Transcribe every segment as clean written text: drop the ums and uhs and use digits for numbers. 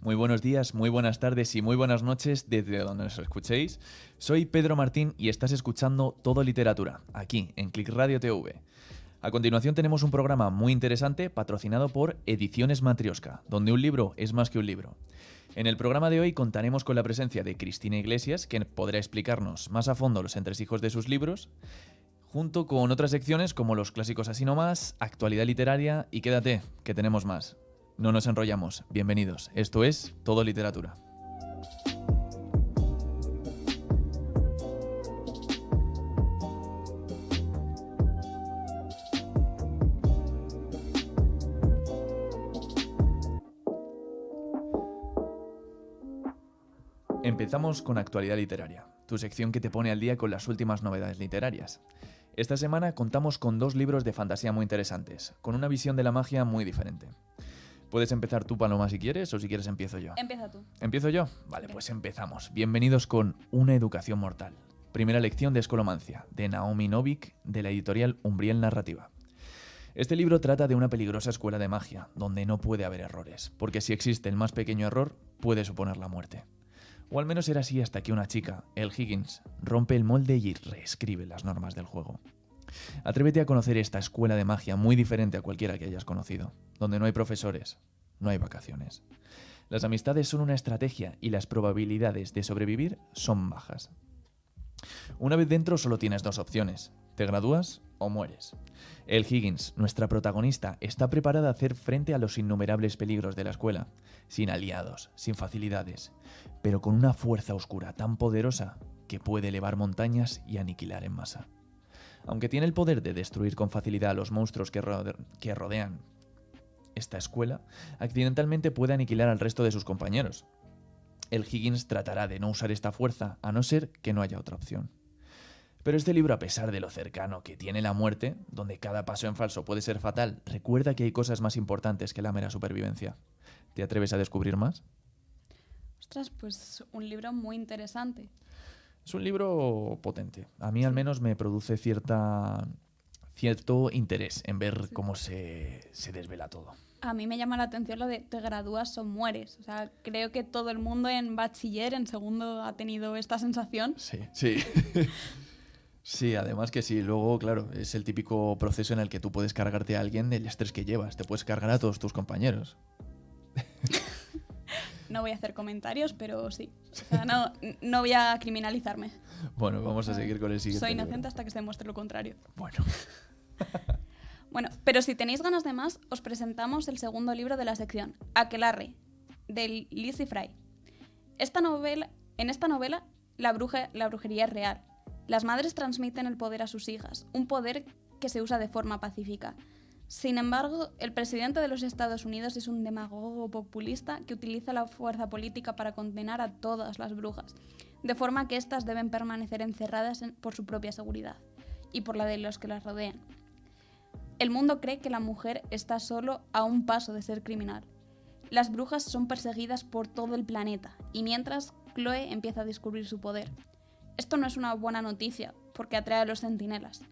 Muy buenos días, muy buenas tardes y muy buenas noches desde donde nos escuchéis. Soy Pedro Martín y estás escuchando Todo Literatura, aquí en Click Radio TV. A continuación tenemos un programa muy interesante patrocinado por Ediciones Matrioska, donde un libro es más que un libro. En el programa de hoy contaremos con la presencia de Cristina Iglesias, quien podrá explicarnos más a fondo los entresijos de sus libros, junto con otras secciones como los clásicos así nomás, actualidad literaria y quédate, que tenemos más. No nos enrollamos, bienvenidos. Esto es Todo Literatura. Empezamos con actualidad literaria, tu sección que te pone al día con las últimas novedades literarias. Esta semana contamos con 2 libros de fantasía muy interesantes, con una visión de la magia muy diferente. Puedes empezar tú, Paloma, si quieres, o si quieres empiezo yo. Empieza tú. ¿Empiezo yo? Vale, pues empezamos. Bienvenidos con Una educación mortal. Primera lección de escolomancia, de Naomi Novik, de la editorial Umbriel Narrativa. Este libro trata de una peligrosa escuela de magia, donde no puede haber errores, porque si existe el más pequeño error, puede suponer la muerte. O al menos era así hasta que una chica, Elle Higgins, rompe el molde y reescribe las normas del juego. Atrévete a conocer esta escuela de magia muy diferente a cualquiera que hayas conocido, donde no hay profesores, no hay vacaciones. Las amistades son una estrategia y las probabilidades de sobrevivir son bajas. Una vez dentro solo tienes 2 opciones, te gradúas o mueres. Elle Higgins, nuestra protagonista, está preparada a hacer frente a los innumerables peligros de la escuela, sin aliados, sin facilidades, pero con una fuerza oscura tan poderosa que puede elevar montañas y aniquilar en masa. Aunque tiene el poder de destruir con facilidad a los monstruos que rodean esta escuela, accidentalmente puede aniquilar al resto de sus compañeros. Elle Higgins tratará de no usar esta fuerza, a no ser que no haya otra opción. Pero este libro, a pesar de lo cercano que tiene la muerte, donde cada paso en falso puede ser fatal, recuerda que hay cosas más importantes que la mera supervivencia. ¿Te atreves a descubrir más? Ostras, pues un libro muy interesante. Es un libro potente. A mí al menos me produce cierto interés en ver cómo se desvela todo. A mí me llama la atención lo de te gradúas o mueres. O sea, creo que todo el mundo en bachiller, en segundo, ha tenido esta sensación. Sí. Sí, además que sí. Luego, claro, es el típico proceso en el que tú puedes cargarte a alguien del estrés que llevas. Te puedes cargar a todos tus compañeros. No voy a hacer comentarios, pero sí. O sea, no voy a criminalizarme. Bueno, vamos a seguir con el siguiente. Soy inocente libro. hasta que se demuestre lo contrario. Bueno, pero si tenéis ganas de más, os presentamos el segundo libro de la sección, Aquelarre, de Lizzie Fry. En esta novela, la brujería es real. Las madres transmiten el poder a sus hijas, un poder que se usa de forma pacífica. Sin embargo, el presidente de los Estados Unidos es un demagogo populista que utiliza la fuerza política para condenar a todas las brujas, de forma que éstas deben permanecer encerradas por su propia seguridad y por la de los que las rodean. El mundo cree que la mujer está solo a un paso de ser criminal. Las brujas son perseguidas por todo el planeta y mientras Chloe empieza a descubrir su poder. Esto no es una buena noticia porque atrae a los centinelas,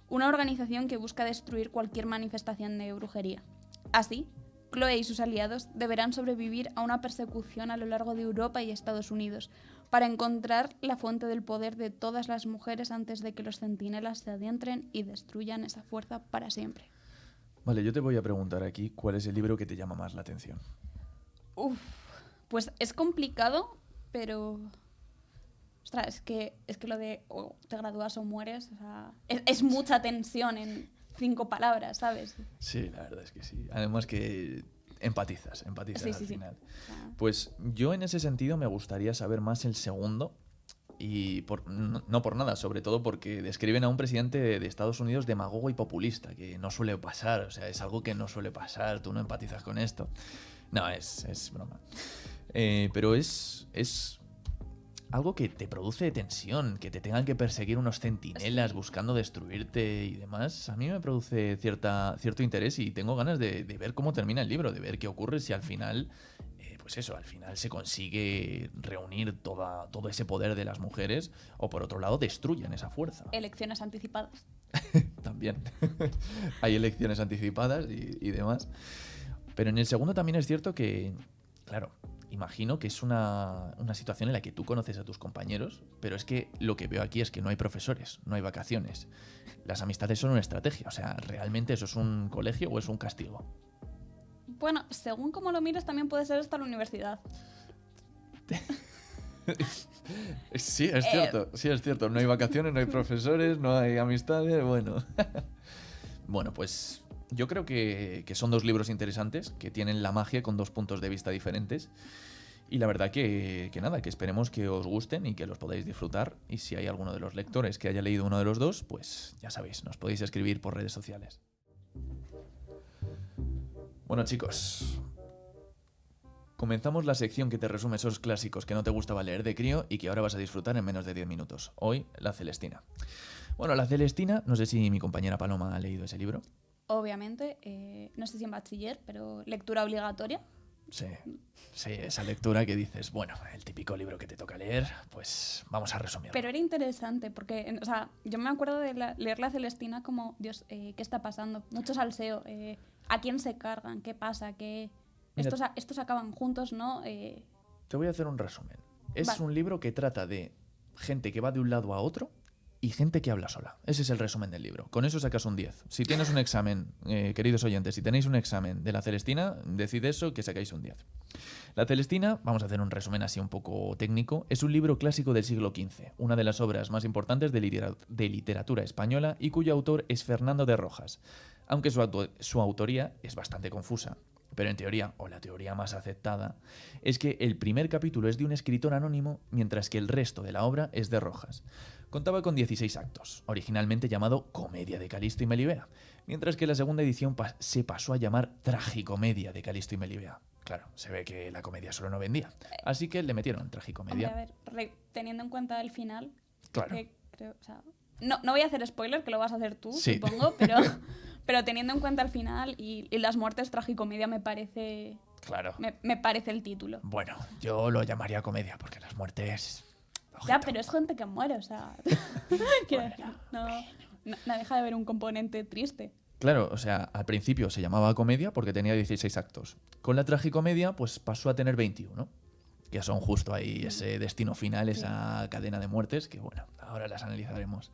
una organización que busca destruir cualquier manifestación de brujería. Así, Chloe y sus aliados deberán sobrevivir a una persecución a lo largo de Europa y Estados Unidos para encontrar la fuente del poder de todas las mujeres antes de que los centinelas se adentren y destruyan esa fuerza para siempre. Vale, yo te voy a preguntar aquí cuál es el libro que te llama más la atención. Pues es complicado, pero... Ostras, es que lo de te gradúas o mueres, o sea, es mucha tensión en 5 palabras, ¿sabes? Sí, la verdad es que sí. Además que empatizas Sí, al final. Sí. Pues yo en ese sentido me gustaría saber más el segundo. Y no por nada, sobre todo porque describen a un presidente de Estados Unidos demagogo y populista, que no suele pasar, o sea, es algo que no suele pasar, tú no empatizas con esto. No, es broma. Pero es algo que te produce tensión, que te tengan que perseguir unos centinelas buscando destruirte y demás, a mí me produce cierto interés y tengo ganas de ver cómo termina el libro, de ver qué ocurre si al final, pues eso, al final se consigue reunir todo ese poder de las mujeres o por otro lado destruyen esa fuerza. Elecciones anticipadas. También. Hay elecciones anticipadas y demás. Pero en el segundo también es cierto que, claro, imagino que es una situación en la que tú conoces a tus compañeros, pero es que lo que veo aquí es que no hay profesores, no hay vacaciones. Las amistades son una estrategia, o sea, ¿realmente eso es un colegio o es un castigo? Bueno, según como lo mires, también puede ser hasta la universidad. Sí, es cierto. No hay vacaciones, no hay profesores, no hay amistades, bueno. Bueno, pues yo creo que son dos libros interesantes, que tienen la magia con dos puntos de vista diferentes. Y la verdad que nada, que esperemos que os gusten y que los podáis disfrutar. Y si hay alguno de los lectores que haya leído uno de los dos, pues ya sabéis, nos podéis escribir por redes sociales. Bueno, chicos, comenzamos la sección que te resume esos clásicos que no te gustaba leer de crío y que ahora vas a disfrutar en menos de 10 minutos. Hoy, La Celestina. Bueno, La Celestina, no sé si mi compañera Paloma ha leído ese libro. Obviamente, no sé si en bachiller, pero lectura obligatoria. Sí, esa lectura que dices, bueno, el típico libro que te toca leer, pues vamos a resumirlo. Pero era interesante porque, o sea, yo me acuerdo de leer La Celestina como, Dios, ¿qué está pasando? Mucho salseo, ¿a quién se cargan? ¿Qué pasa? Mira, estos acaban juntos, ¿no? Te voy a hacer un resumen. Es Vale. un libro que trata de gente que va de un lado a otro y gente que habla sola. Ese es el resumen del libro. Con eso sacas un 10. Si tienes un examen, queridos oyentes, si tenéis un examen de La Celestina, decid eso, que sacáis un 10. La Celestina, vamos a hacer un resumen así un poco técnico, es un libro clásico del siglo XV, una de las obras más importantes de literatura española y cuyo autor es Fernando de Rojas, aunque su autoría es bastante confusa. Pero en teoría, o la teoría más aceptada, es que el primer capítulo es de un escritor anónimo, mientras que el resto de la obra es de Rojas. Contaba con 16 actos, originalmente llamado Comedia de Calisto y Melibea, mientras que la segunda edición se pasó a llamar Tragicomedia de Calisto y Melibea. Claro, se ve que la comedia solo no vendía, así que le metieron Tragicomedia. Hombre, a ver, teniendo en cuenta el final, claro. Creo, o sea, no voy a hacer spoiler, que lo vas a hacer tú, sí. Supongo, pero teniendo en cuenta el final y las muertes, Tragicomedia me parece... Claro. Me parece el título. Bueno, yo lo llamaría comedia, porque las muertes... Ojito. Ya, pero es gente que muere, o sea... Quiero decir, no deja de haber un componente triste. Claro, o sea, al principio se llamaba comedia porque tenía 16 actos. Con la tragicomedia, pues pasó a tener 21, que son justo ahí ese destino final, esa cadena de muertes, que bueno, ahora las analizaremos.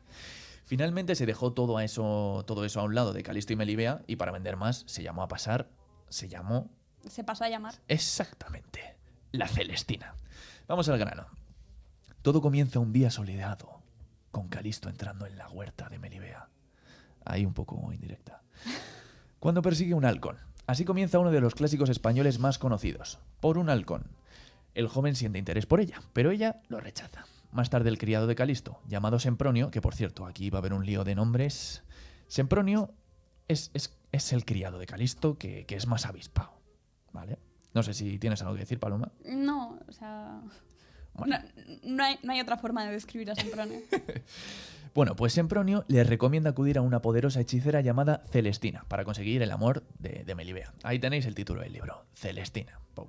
Finalmente se dejó todo eso a un lado de Calisto y Melibea y para vender más se pasó a llamar. Exactamente, La Celestina. Vamos al grano. Todo comienza un día soleado, con Calisto entrando en la huerta de Melibea. Ahí un poco indirecta. Cuando persigue un halcón. Así comienza uno de los clásicos españoles más conocidos. Por un halcón. El joven siente interés por ella, pero ella lo rechaza. Más tarde el criado de Calisto, llamado Sempronio, que por cierto, aquí va a haber un lío de nombres. Sempronio es el criado de Calisto que es más avispado, ¿vale? No sé si tienes algo que decir, Paloma. No, o sea... Bueno. No hay otra forma de describir a Sempronio. Bueno, pues Sempronio le recomienda acudir a una poderosa hechicera llamada Celestina para conseguir el amor de Melibea. Ahí tenéis el título del libro, Celestina. ¡Pum!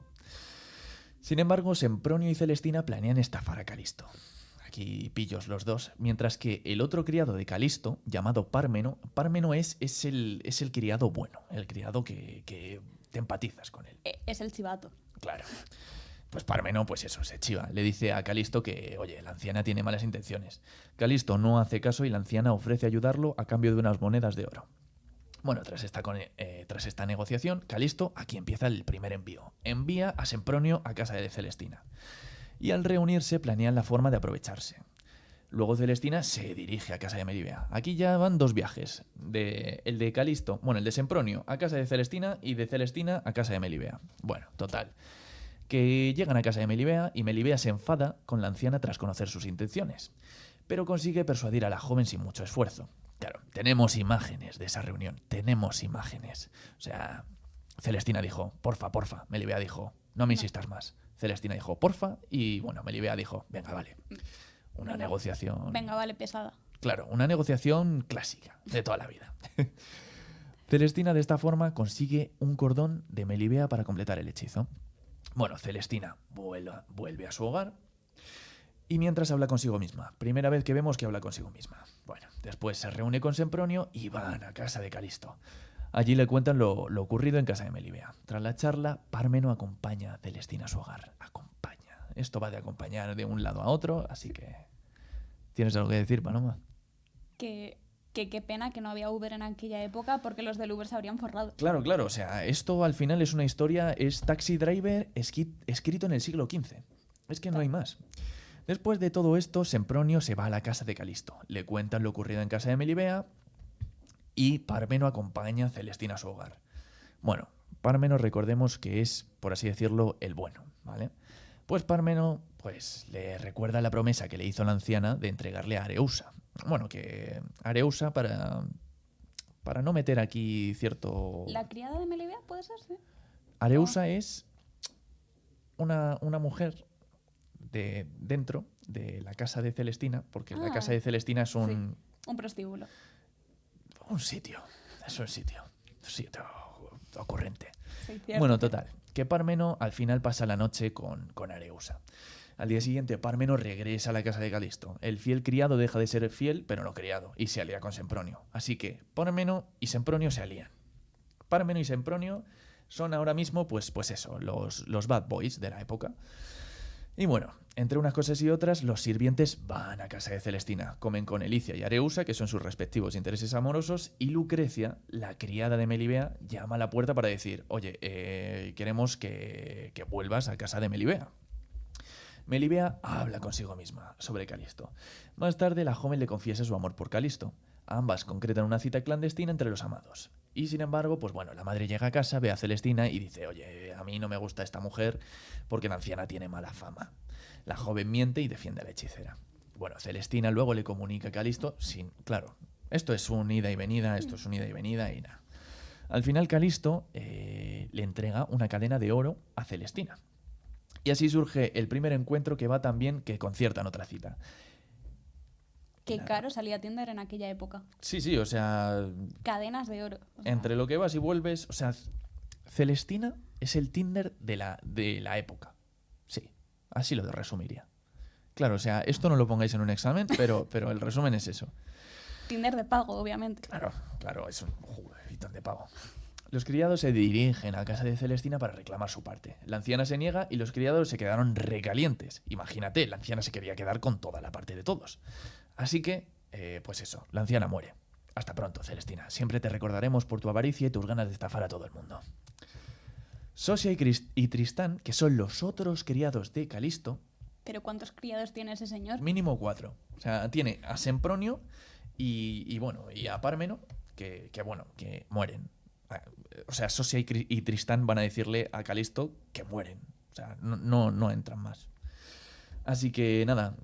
Sin embargo, Sempronio y Celestina planean estafar a Calisto. Aquí pillos los dos, mientras que el otro criado de Calisto, llamado Pármeno es el criado bueno, el criado que te empatizas con él. Es el chivato. Claro. Pues Pármeno, pues eso, se chiva. Le dice a Calisto que, oye, la anciana tiene malas intenciones. Calisto no hace caso y la anciana ofrece ayudarlo a cambio de unas monedas de oro. Bueno, tras esta negociación, Calisto, aquí empieza el primer envío. Envía a Sempronio a casa de Celestina. Y al reunirse planean la forma de aprovecharse. Luego Celestina se dirige a casa de Melibea. Aquí ya van dos viajes. El de Sempronio a casa de Celestina y de Celestina a casa de Melibea. Bueno, total. Que llegan a casa de Melibea y Melibea se enfada con la anciana tras conocer sus intenciones. Pero consigue persuadir a la joven sin mucho esfuerzo. Claro, tenemos imágenes de esa reunión. Tenemos imágenes. O sea, Celestina dijo, porfa. Melibea dijo, no me insistas más. Celestina dijo, porfa, y bueno, Melibea dijo, venga, vale. Una Venga. negociación... Venga, vale, pesada. Claro, una negociación clásica de toda la vida. Celestina de esta forma consigue un cordón de Melibea para completar el hechizo. Bueno, Celestina vuelve a su hogar y mientras habla consigo misma. Primera vez que vemos que habla consigo misma. Bueno, después se reúne con Sempronio y van a casa de Calisto. Allí le cuentan lo ocurrido en casa de Melibea. Tras la charla, Pármeno acompaña a Celestina a su hogar. Acompaña. Esto va de acompañar de un lado a otro, así que... ¿Tienes algo que decir, Paloma? Que qué pena que no había Uber en aquella época porque los del Uber se habrían forrado. Claro, claro. O sea, esto al final es una historia, es Taxi Driver escrito en el siglo XV. Es que no hay más. Después de todo esto, Sempronio se va a la casa de Calisto. Le cuentan lo ocurrido en casa de Melibea y Pármeno acompaña a Celestina a su hogar. Bueno, Pármeno recordemos que es, por así decirlo, el bueno, ¿vale? Pues Pármeno pues, le recuerda la promesa que le hizo la anciana de entregarle a Areusa. Bueno, que Areusa para no meter aquí cierto... ¿La criada de Melibea puede ser? Sí. Areusa es una mujer dentro de la casa de Celestina, porque la casa de Celestina es un prostíbulo. Un sitio ocurrente. Sí, cierto. Bueno, total, que Pármeno al final pasa la noche con Areusa. Al día siguiente, Pármeno regresa a la casa de Calisto. El fiel criado deja de ser fiel, pero no criado, y se alía con Sempronio. Así que Pármeno y Sempronio se alían. Pármeno y Sempronio son ahora mismo, pues eso, los bad boys de la época. Y bueno, entre unas cosas y otras, los sirvientes van a casa de Celestina, comen con Elicia y Areusa, que son sus respectivos intereses amorosos, y Lucrecia, la criada de Melibea, llama a la puerta para decir, oye, queremos que vuelvas a casa de Melibea. Melibea habla consigo misma sobre Calisto. Más tarde, la joven le confiesa su amor por Calisto. Ambas concretan una cita clandestina entre los amados. Y sin embargo, pues bueno, la madre llega a casa, ve a Celestina y dice, oye, a mí no me gusta esta mujer porque la anciana tiene mala fama. La joven miente y defiende a la hechicera. Bueno, Celestina luego le comunica a Calisto claro, esto es un ida y venida, y nada. Al final Calisto le entrega una cadena de oro a Celestina. Y así surge el primer encuentro que va tan bien que conciertan otra cita. Qué caro salía Tinder en aquella época. Sí, o sea... Cadenas de oro. Entre lo que vas y vuelves... O sea, Celestina es el Tinder de la época. Sí, así lo resumiría. Claro, o sea, esto no lo pongáis en un examen, pero el resumen es eso. Tinder de pago, obviamente. Claro, es un juguetón de pago. Los criados se dirigen a casa de Celestina para reclamar su parte. La anciana se niega y los criados se quedaron recalientes. Imagínate, la anciana se quería quedar con toda la parte de todos. Así que, pues eso, la anciana muere. Hasta pronto, Celestina. Siempre te recordaremos por tu avaricia y tus ganas de estafar a todo el mundo. Sosia y Tristán, que son los otros criados de Calisto... ¿Pero cuántos criados tiene ese señor? Mínimo 4. O sea, tiene a Sempronio y a Pármeno, que mueren. O sea, Sosia y Tristán van a decirle a Calisto que mueren. O sea, no entran más. Así que nada,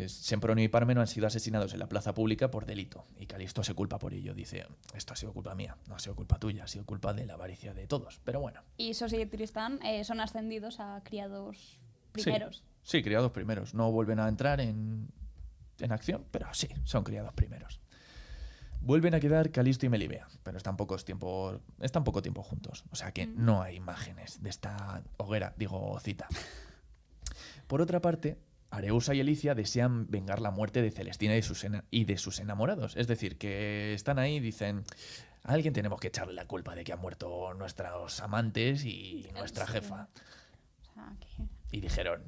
Sempronio y Pármeno han sido asesinados en la plaza pública por delito. Y Calisto se culpa por ello. Dice, esto ha sido culpa mía, no ha sido culpa tuya, ha sido culpa de la avaricia de todos. Pero bueno. Y Sosia y Tristán son ascendidos a criados primeros. Sí, criados primeros. No vuelven a entrar en acción, pero sí, son criados primeros. Vuelven a quedar Calisto y Melibea, pero están poco tiempo juntos. O sea que no hay imágenes de esta cita. Por otra parte, Areusa y Elicia desean vengar la muerte de Celestina y de sus enamorados. Es decir, que están ahí y dicen, a alguien tenemos que echarle la culpa de que han muerto nuestros amantes y nuestra jefa. O sea, que... Y dijeron,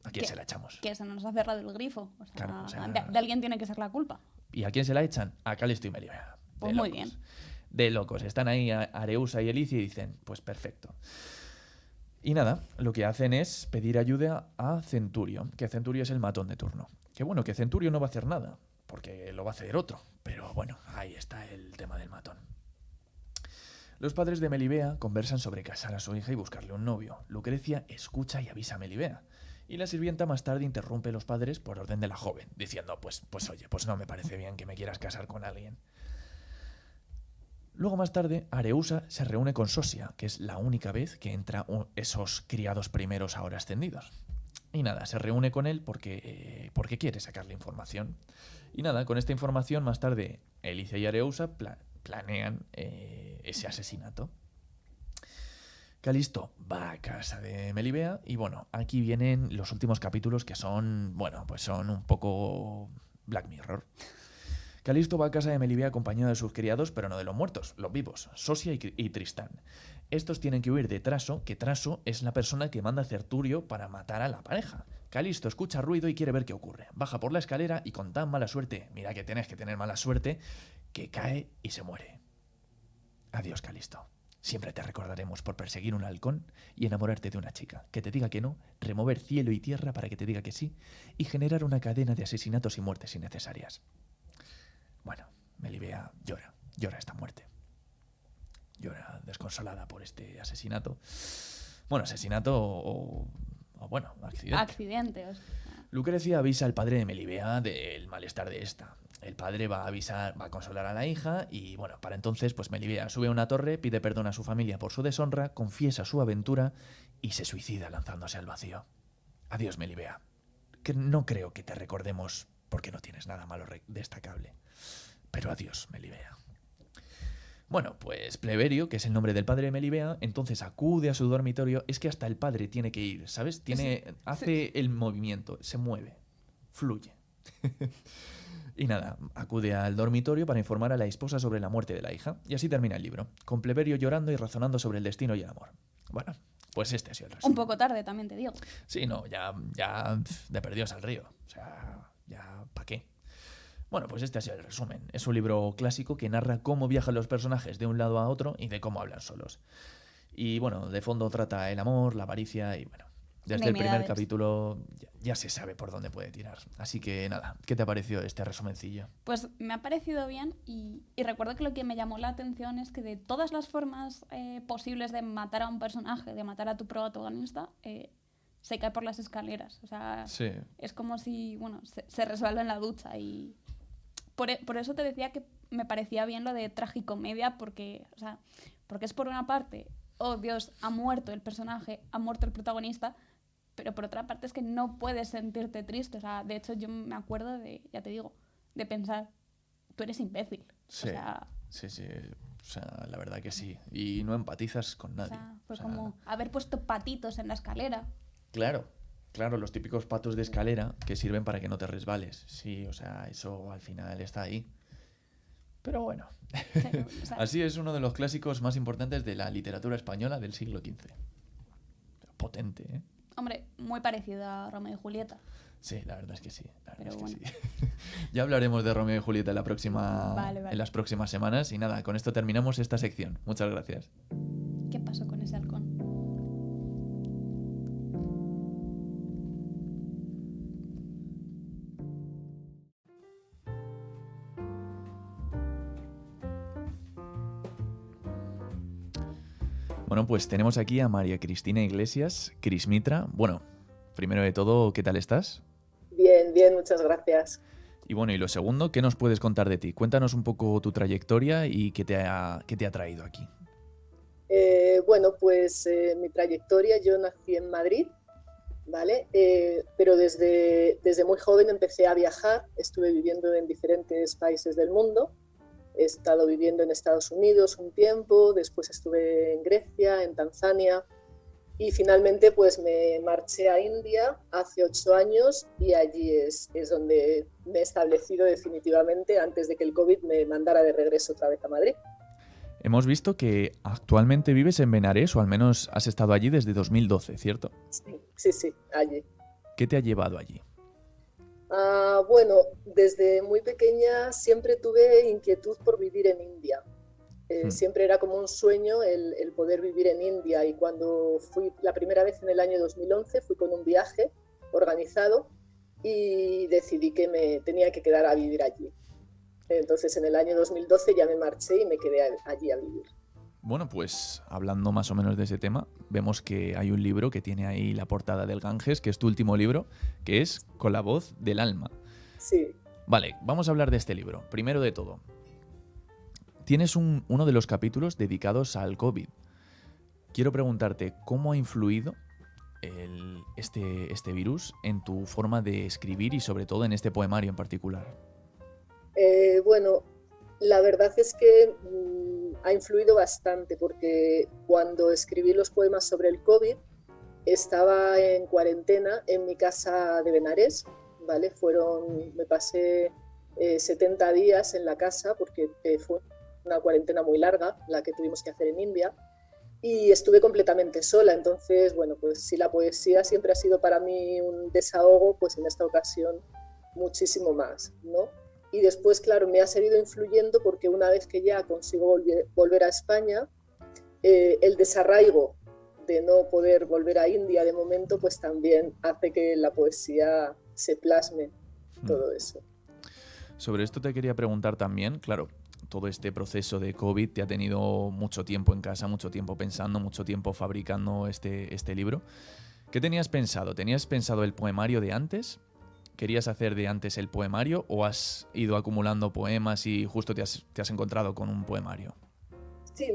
¿a quién se la echamos? Que se nos ha cerrado el grifo. Claro, de alguien tiene que ser la culpa. ¿Y a quién se la echan? A Calisto y Melibea. Pues muy bien. De locos. Están ahí Areusa y Elicia y dicen, pues perfecto. Y nada, lo que hacen es pedir ayuda a Centurio, que Centurio es el matón de turno. Que bueno, que Centurio no va a hacer nada, porque lo va a hacer otro. Pero bueno, ahí está el tema del matón. Los padres de Melibea conversan sobre casar a su hija y buscarle un novio. Lucrecia escucha y avisa a Melibea. Y la sirvienta más tarde interrumpe a los padres por orden de la joven, diciendo, pues oye, pues no me parece bien que me quieras casar con alguien. Luego más tarde, Areusa se reúne con Sosia, que es la única vez que entra esos criados primeros ahora ascendidos. Y nada, se reúne con él porque quiere sacarle información. Y nada, con esta información más tarde Elicia y Areusa planean ese asesinato. Calisto va a casa de Melibea y bueno, aquí vienen los últimos capítulos que son, bueno, pues son un poco Black Mirror. Calisto va a casa de Melibea acompañado de sus criados, pero no de los muertos, los vivos, Sosia y Tristán. Estos tienen que huir de Traso, que Traso es la persona que manda a Certurio para matar a la pareja. Calisto escucha ruido y quiere ver qué ocurre. Baja por la escalera y con tan mala suerte, mira que tenés que tener mala suerte, que cae y se muere. Adiós, Calisto. Siempre te recordaremos por perseguir un halcón y enamorarte de una chica, que te diga que no, remover cielo y tierra para que te diga que sí, y generar una cadena de asesinatos y muertes innecesarias. Bueno, Melibea llora esta muerte. Llora desconsolada por este asesinato. Bueno, asesinato o bueno, accidente. Accidente. O sea. Lucrecia avisa al padre de Melibea del malestar de esta. El padre va a consolar a la hija y bueno, para entonces pues Melibea sube a una torre, pide perdón a su familia por su deshonra, confiesa su aventura y se suicida lanzándose al vacío. Adiós, Melibea. Que no creo que te recordemos porque no tienes nada malo destacable. Pero adiós, Melibea. Bueno, pues Pleberio, que es el nombre del padre de Melibea, entonces acude a su dormitorio. Es que hasta el padre tiene que ir, ¿sabes? Hace el movimiento, se mueve, fluye. Y nada, acude al dormitorio para informar a la esposa sobre la muerte de la hija. Y así termina el libro, con Pleberio llorando y razonando sobre el destino y el amor. Bueno, pues este ha sido el resumen. Un poco tarde, también te digo. Sí, no, ya de perdidos al río. O sea, ya, ¿para qué? Bueno, pues este ha sido el resumen. Es un libro clásico que narra cómo viajan los personajes de un lado a otro y de cómo hablan solos. Y bueno, de fondo trata el amor, la avaricia y bueno, desde el primer capítulo ya se sabe por dónde puede tirar. Así que nada, ¿qué te ha parecido este resumencillo? Pues me ha parecido bien y recuerdo que lo que me llamó la atención es que de todas las formas posibles de matar a un personaje, de matar a tu protagonista, se cae por las escaleras. O sea, sí. Es como si, bueno, se resbala en la ducha y... Por eso te decía que me parecía bien lo de tragicomedia, porque es por una parte, oh Dios, ha muerto el personaje, ha muerto el protagonista, pero por otra parte es que no puedes sentirte triste. O sea, de hecho yo me acuerdo ya te digo, de pensar, tú eres imbécil. Sí, o sea, sí. O sea, la verdad que sí. Y no empatizas con nadie. Fue como haber puesto patitos en la escalera. Claro, los típicos patos de escalera que sirven para que no te resbales. Sí, o sea, eso al final está ahí. Pero bueno, así es uno de los clásicos más importantes de la literatura española del siglo XV. Potente, ¿eh? Hombre, muy parecido a Romeo y Julieta. Sí, la verdad es que sí. Bueno. Ya hablaremos de Romeo y Julieta en Vale. en las próximas semanas. Y nada, con esto terminamos esta sección. Muchas gracias. ¿Qué pasó con ese halcón? Bueno, pues tenemos aquí a María Cristina Iglesias, Cris Mitra. Bueno, primero de todo, ¿qué tal estás? Bien, muchas gracias. Y bueno, y lo segundo, ¿qué nos puedes contar de ti? Cuéntanos un poco tu trayectoria y qué te ha traído aquí. Bueno, pues mi trayectoria, yo nací en Madrid, ¿vale? Pero desde muy joven empecé a viajar, estuve viviendo en diferentes países del mundo. He estado viviendo en Estados Unidos un tiempo, después estuve en Grecia, en Tanzania y finalmente pues me marché a India hace 8 años y allí es donde me he establecido definitivamente antes de que el COVID me mandara de regreso otra vez a Madrid. Hemos visto que actualmente vives en Benarés o al menos has estado allí desde 2012, ¿cierto? Sí, allí. ¿Qué te ha llevado allí? Bueno, desde muy pequeña siempre tuve inquietud por vivir en India. Siempre era como un sueño el poder vivir en India y cuando fui la primera vez en el año 2011 fui con un viaje organizado y decidí que me tenía que quedar a vivir allí. Entonces en el año 2012 ya me marché y me quedé allí a vivir. Bueno, pues hablando más o menos de ese tema, vemos que hay un libro que tiene ahí la portada del Ganges, que es tu último libro, que es Con la voz del alma. Sí. Vale, vamos a hablar de este libro. Primero de todo, Tienes uno de los capítulos dedicados al COVID. Quiero preguntarte, ¿cómo ha influido este virus en tu forma de escribir y sobre todo en este poemario en particular? Bueno, la verdad es que ha influido bastante, porque cuando escribí los poemas sobre el COVID estaba en cuarentena en mi casa de Benarés, ¿vale? Me pasé 70 días en la casa porque fue una cuarentena muy larga la que tuvimos que hacer en India. Y estuve completamente sola, entonces, bueno, pues si la poesía siempre ha sido para mí un desahogo, pues en esta ocasión muchísimo más, ¿no? Y después, claro, me ha seguido influyendo porque una vez que ya consigo volver a España, el desarraigo de no poder volver a India de momento, pues también hace que la poesía se plasme todo eso. Sobre esto te quería preguntar también, claro, todo este proceso de COVID te ha tenido mucho tiempo en casa, mucho tiempo pensando, mucho tiempo fabricando este libro. ¿Qué tenías pensado? ¿Tenías pensado el poemario de antes? ¿Querías hacer de antes el poemario o has ido acumulando poemas y justo te has encontrado con un poemario? Sí,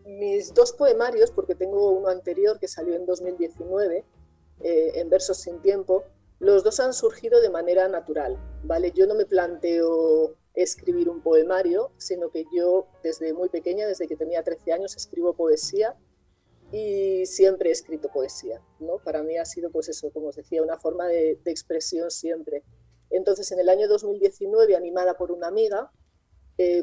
mis dos poemarios, porque tengo uno anterior que salió en 2019, en Versos sin tiempo, los dos han surgido de manera natural, ¿vale? Yo no me planteo escribir un poemario, sino que yo desde muy pequeña, desde que tenía 13 años, escribo poesía y siempre he escrito poesía, ¿no? Para mí ha sido, pues eso, como os decía, una forma de expresión siempre. Entonces, en el año 2019, animada por una amiga,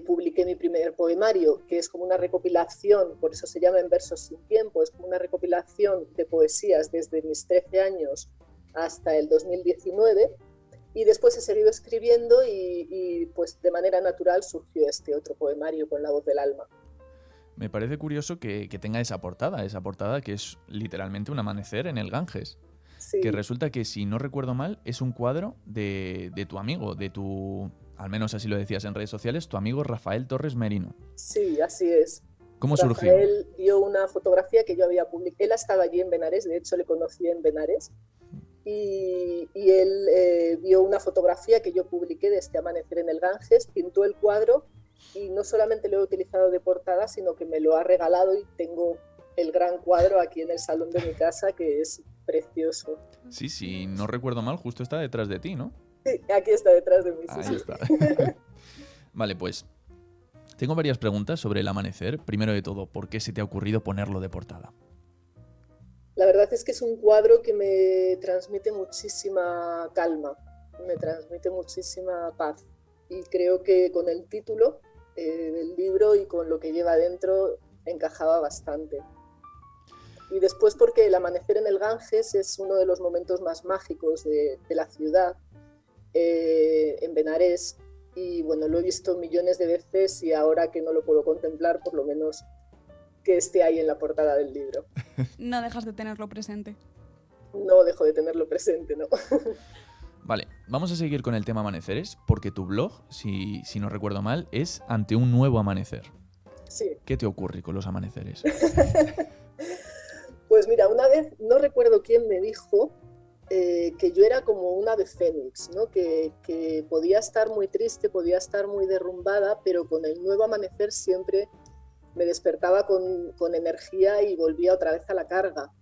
publiqué mi primer poemario, que es como una recopilación, por eso se llama En Versos sin tiempo, es como una recopilación de poesías desde mis 13 años hasta el 2019, y después he seguido escribiendo y pues de manera natural surgió este otro poemario, Con la voz del alma. Me parece curioso que tenga esa portada que es literalmente un amanecer en el Ganges. Sí. Que resulta que, si no recuerdo mal, es un cuadro de tu amigo, al menos así lo decías en redes sociales, tu amigo Rafael Torres Merino. Sí, así es. ¿Cómo surgió? Rafael vio una fotografía que yo había publicado. Él estaba allí en Benarés, de hecho le conocí en Benarés. Y él vio una fotografía que yo publiqué de este amanecer en el Ganges, pintó el cuadro y no solamente lo he utilizado de portada, sino que me lo ha regalado y tengo el gran cuadro aquí en el salón de mi casa, que es precioso. Sí, sí, no recuerdo mal, justo está detrás de ti, ¿no? Sí, aquí está detrás de mí. Ahí está. Vale, pues tengo varias preguntas sobre el amanecer. Primero de todo, ¿por qué se te ha ocurrido ponerlo de portada? La verdad es que es un cuadro que me transmite muchísima calma, me transmite muchísima paz. Y creo que con el título del libro y con lo que lleva dentro encajaba bastante. Y después porque el amanecer en el Ganges es uno de los momentos más mágicos de la ciudad, en Benarés. Y bueno, lo he visto millones de veces y ahora que no lo puedo contemplar, por lo menos que esté ahí en la portada del libro. No dejas de tenerlo presente. No dejo de tenerlo presente, ¿no? Vale, vamos a seguir con el tema amaneceres, porque tu blog, si no recuerdo mal, es Ante un nuevo amanecer. Sí. ¿Qué te ocurre con los amaneceres? Pues mira, una vez, no recuerdo quién me dijo que yo era como un ave fénix, ¿no? Que podía estar muy triste, podía estar muy derrumbada, pero con el nuevo amanecer siempre me despertaba con energía y volvía otra vez a la carga.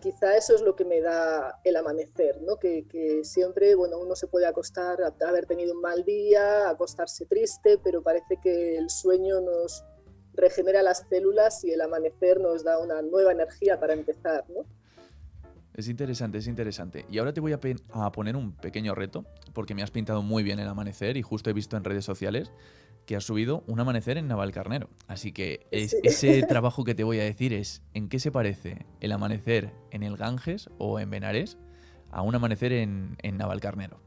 Quizá eso es lo que me da el amanecer, ¿no? Que siempre, bueno, uno se puede acostar, haber tenido un mal día, acostarse triste, pero parece que el sueño nos regenera las células y el amanecer nos da una nueva energía para empezar, ¿no? Es interesante, es interesante. Y ahora te voy a poner un pequeño reto, porque me has pintado muy bien el amanecer y justo he visto en redes sociales que has subido un amanecer en Navalcarnero. Así que Sí. Ese trabajo que te voy a decir es ¿en qué se parece el amanecer en el Ganges o en Benarés a un amanecer en Navalcarnero?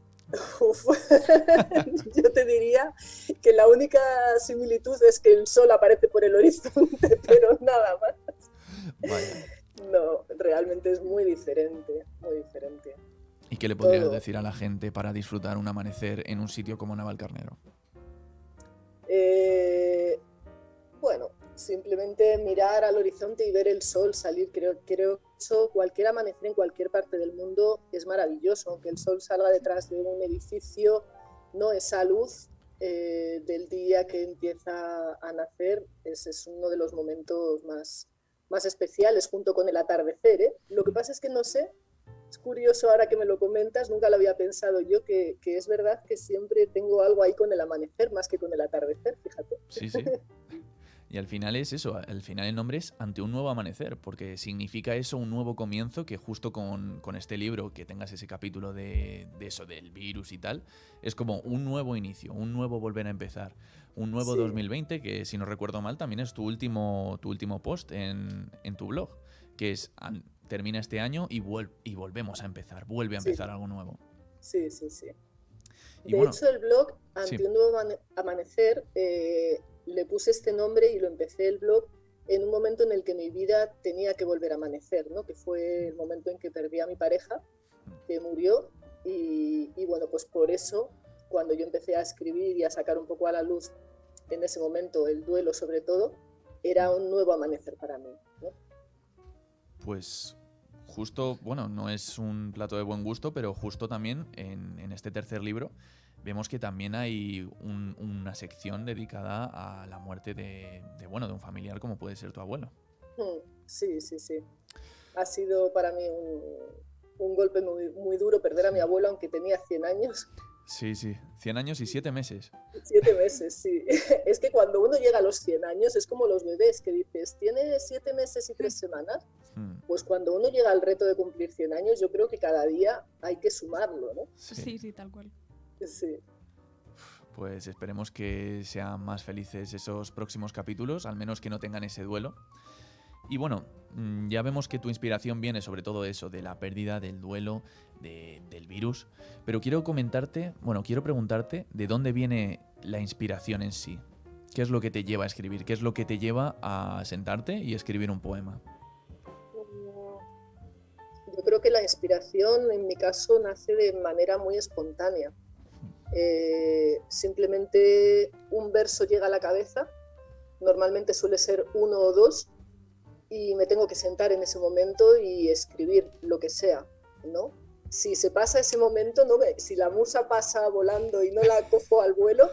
Uf. Yo te diría que la única similitud es que el sol aparece por el horizonte, pero nada más. Vaya. No, realmente es muy diferente, muy diferente. ¿Y qué le podrías decir a la gente para disfrutar un amanecer en un sitio como Navalcarnero? Bueno, simplemente mirar al horizonte y ver el sol salir. Creo que cualquier amanecer en cualquier parte del mundo es maravilloso, aunque el sol salga detrás de un edificio, no, esa luz del día que empieza a nacer, es uno de los momentos más especiales, junto con el atardecer, ¿eh? Lo que pasa es que no sé, es curioso ahora que me lo comentas, nunca lo había pensado yo, que es verdad que siempre tengo algo ahí con el amanecer más que con el atardecer, fíjate. Sí, sí. Y al final es eso, al final el nombre es Ante un nuevo amanecer, porque significa eso, un nuevo comienzo, que justo con este libro, que tengas ese capítulo de eso, del virus y tal, es como un nuevo inicio, un nuevo volver a empezar, un nuevo 2020, que si no recuerdo mal también es tu último post en tu blog, que es termina este año y volvemos a empezar, vuelve a empezar algo nuevo. Sí. Y de hecho, el blog Ante un nuevo amanecer, le puse este nombre y lo empecé el blog en un momento en el que mi vida tenía que volver a amanecer, ¿no? Que fue el momento en que perdí a mi pareja, que murió, y bueno, pues por eso, cuando yo empecé a escribir y a sacar un poco a la luz en ese momento el duelo sobre todo, era un nuevo amanecer para mí, ¿no? Pues justo, bueno, no es un plato de buen gusto, pero justo también en este tercer libro vemos que también hay una sección dedicada a la muerte de un familiar como puede ser tu abuelo. Sí. Ha sido para mí un golpe muy duro perder a mi abuelo, aunque tenía 100 años. Sí, 100 años y 7 meses. 7 meses, sí. Es que cuando uno llega a los 100 años es como los bebés que dices, tiene 7 meses y 3 semanas. Pues cuando uno llega al reto de cumplir 100 años, yo creo que cada día hay que sumarlo, ¿no? Sí, tal cual. Sí. Pues esperemos que sean más felices esos próximos capítulos, al menos que no tengan ese duelo. Y bueno, ya vemos que tu inspiración viene sobre todo eso, de la pérdida, del duelo, del virus. Pero quiero preguntarte de dónde viene la inspiración en sí. ¿Qué es lo que te lleva a escribir? ¿Qué es lo que te lleva a sentarte y escribir un poema? Yo creo que la inspiración, en mi caso, nace de manera muy espontánea. Simplemente un verso llega a la cabeza, normalmente suele ser 1 o 2, y me tengo que sentar en ese momento y escribir lo que sea, ¿no? Si se pasa ese momento, si la musa pasa volando y no la cojo al vuelo,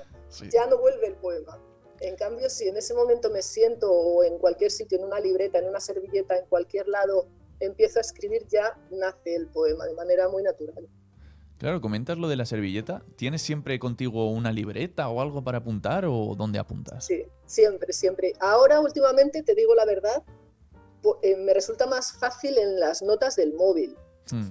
ya no vuelve el poema. En cambio, si en ese momento me siento, o en cualquier sitio, en una libreta, en una servilleta, en cualquier lado, empiezo a escribir, ya nace el poema de manera muy natural. Claro, comentas lo de la servilleta. ¿Tienes siempre contigo una libreta o algo para apuntar o dónde apuntas? Sí, siempre. Ahora, últimamente, te digo la verdad, me resulta más fácil en las notas del móvil.